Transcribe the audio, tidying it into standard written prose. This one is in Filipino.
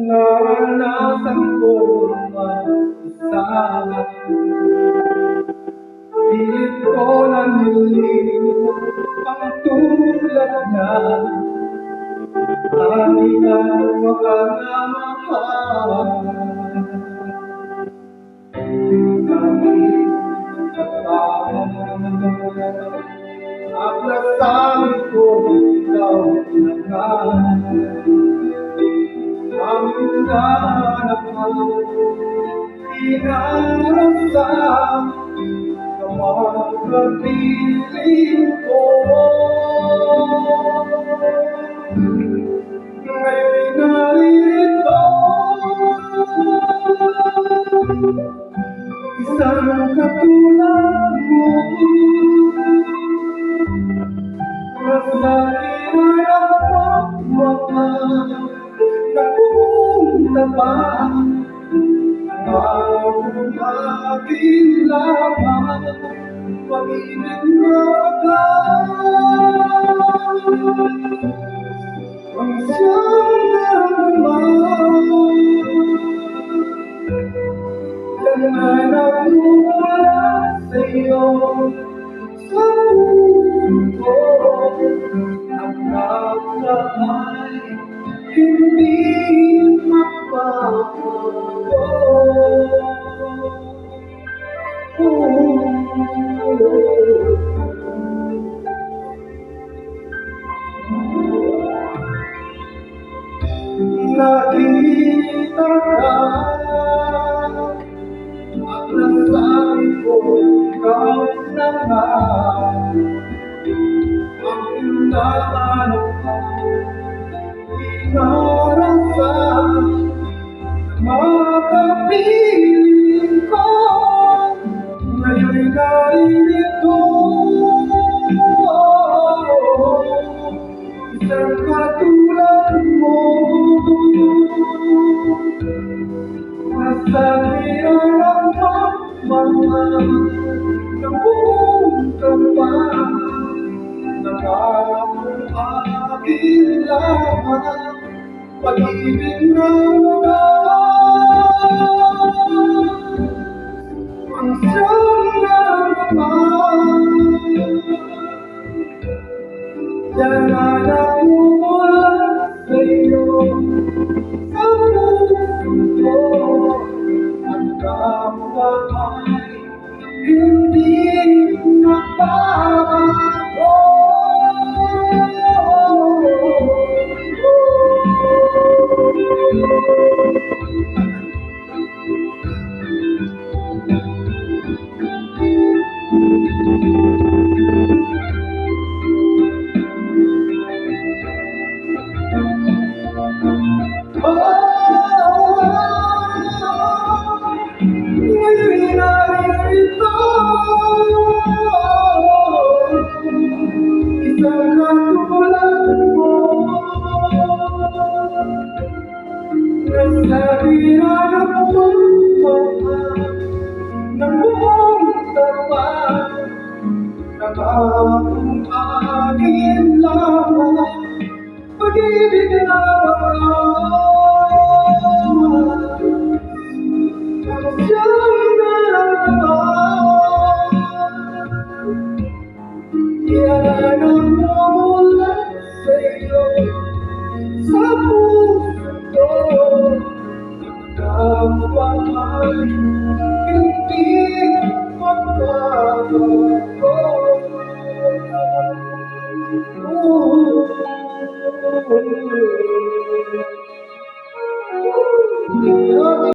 Naranasan ko mag-isa, pilit ko na nililimot ang tulad niya. Halikan mo ka na mahal, kahit katawan at nasabi ko ikaw na nga. Ang hinanap mo, inarasam sa mga kapiling ko. Ngayon'y naririto, isang katulad mo. Mas nakiharap ang napunta ba ang aking lamang pag-ibig na agad ang siyang naman yan ay nagmumula sa'yo sa puso ang naglahay hindi magbabago. Nakita ka at nasabi ko ikaw na nga ang hinahanap ko. Inarasam sa mga kapiling ko. Ngayon'y naririto, isang katulad mo. Masabi ang magmamahal ng buong kapal na parang aking lamang pag-ibig na wagas ang siyang naman yan ay nagmumula sa'yo sa puso at kapwa ay hindi magbabago. Ngayon'y naririto, isang katulad mo. Nasabi ang magmamahal ng buong tapat ng aking lamang pag-ibig na wagas ang siyang naman yan ay nagmumula sa'yo sa puso ang kapwa ay hindi magbabago.